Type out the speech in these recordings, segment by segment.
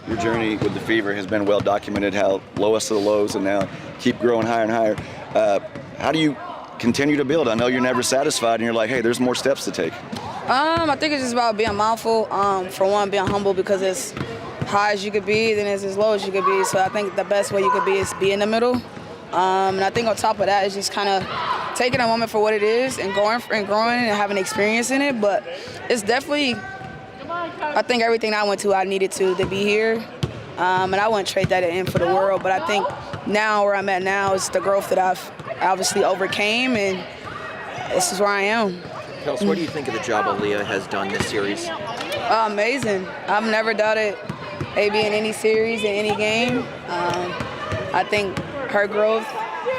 your journey with the Fever has been well documented, how lowest of the lows and now keep growing higher and higher. How do you continue to build? I know you're never satisfied and you're like, hey, there's more steps to take. I think it's just about being mindful. For one, being humble, because as high as you could be, then it's as low as you could be. So I think the best way you could be is be in the middle. And I think on top of that is just kind of taking a moment for what it is and growing and having experience in it. But it's definitely, I think everything I went to, I needed to be here. And I wouldn't trade that in for the world. But I think now where I'm at now is the growth that I've obviously overcame, and this is where I am. Kelsey, what do you think of the job Aaliyah has done this series? Amazing. I've never doubted AB in any series, in any game. I think her growth,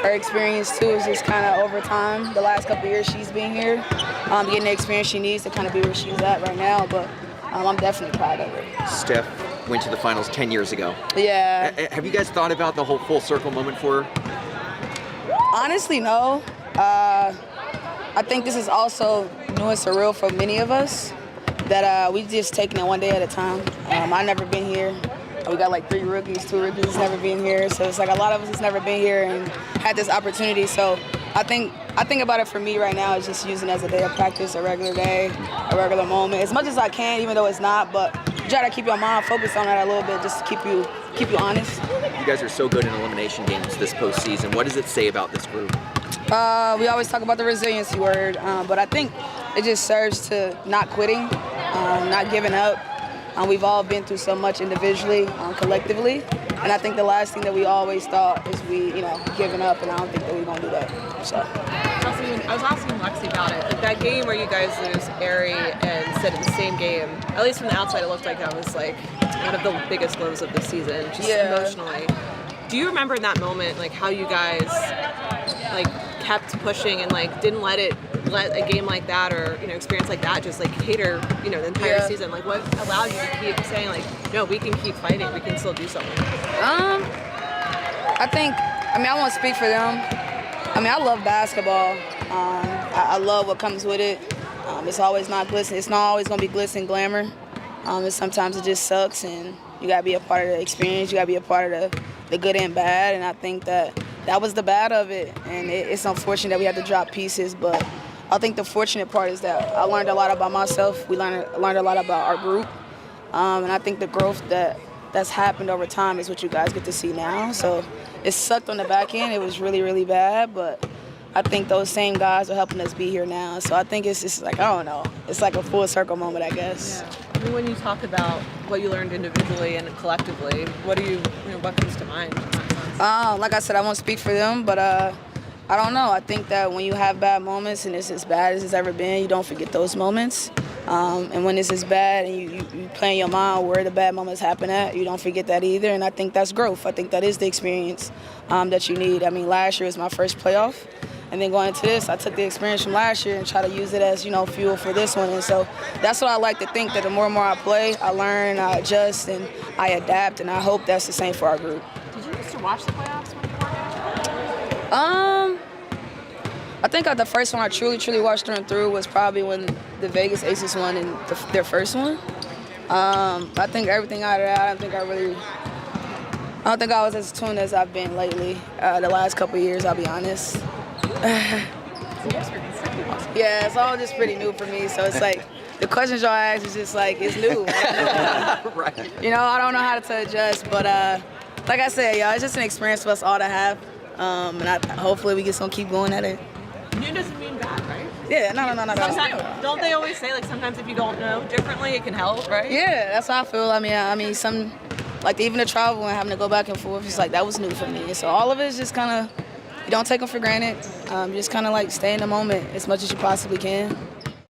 her experience too, is just kind of over time. The last couple of years she's been here, getting the experience she needs to kind of be where she's at right now. But I'm definitely proud of her. Steph went to the finals 10 years ago. Yeah. Have you guys thought about the whole full circle moment for her? Honestly, no. I think this is also new and surreal for many of us, that we just taking it one day at a time. I've never been here. We got like 3 rookies, 2 rookies never been here. So it's like a lot of us has never been here and had this opportunity. So I think about it for me right now is just using it as a day of practice, a regular day, a regular moment, as much as I can, even though it's not. But try to keep your mind focused on that a little bit, just to keep you honest. You guys are so good in elimination games this postseason. What does it say about this group? We always talk about the resiliency word, but I think it just serves to not quitting, not giving up. We've all been through so much individually, collectively, and I think the last thing that we always thought is giving up, and I don't think that we're going to do that. So. Kelsey, I was asking Lexi about it. Like that game where you guys lose Ari and Sid in the same game, at least from the outside it looked like that was like one of the biggest blows of the season, just emotionally. Do you remember in that moment, like how you guys like kept pushing and like didn't let a game like that or experience like that just like cater the entire season? Like what allowed you to keep saying like, no, we can keep fighting, we can still do something? I won't speak for them. I love basketball. I love what comes with it. It's always not glisten. It's not always gonna be glitz and glamour. And sometimes it just sucks, and you gotta be a part of the experience. You gotta be a part of the good and bad. And I think that was the bad of it. And it's unfortunate that we had to drop pieces, but I think the fortunate part is that I learned a lot about myself. We learned a lot about our group. And I think the growth that's happened over time is what you guys get to see now. So it sucked on the back end. It was really, really bad, but I think those same guys are helping us be here now. So I think it's just like, I don't know. It's like a full circle moment, I guess. Yeah. When you talk about what you learned individually and collectively, what comes to mind? Like I said, I won't speak for them, but I don't know. I think that when you have bad moments and it's as bad as it's ever been, you don't forget those moments. And when it's as bad and you play in your mind where the bad moments happen at, you don't forget that either. And I think that's growth. I think that is the experience that you need. Last year was my first playoff. And then going into this, I took the experience from last year and try to use it as, fuel for this one. And so that's what I like to think, that the more and more I play, I learn, I adjust, and I adapt. And I hope that's the same for our group. Did you used to watch the playoffs when you were I think the first one I truly watched through was probably when the Vegas Aces won in their first one. I think everything out of that, I don't think I was as tuned as I've been lately, the last couple of years, I'll be honest. Yeah, it's all just pretty new for me, so it's like the questions y'all ask is just like, it's new. Right. I don't know how to adjust, but like I said, y'all, it's just an experience for us all to have, and hopefully we just gonna keep going at it. New doesn't mean bad, right? Yeah, no. Sometimes, don't they always say, like, sometimes if you don't know differently, it can help, right? Yeah, that's how I feel. Some, like, even the travel and having to go back and forth, it's like, that was new for me. So all of it is just kind of, you don't take them for granted. Just kind of, like, stay in the moment as much as you possibly can.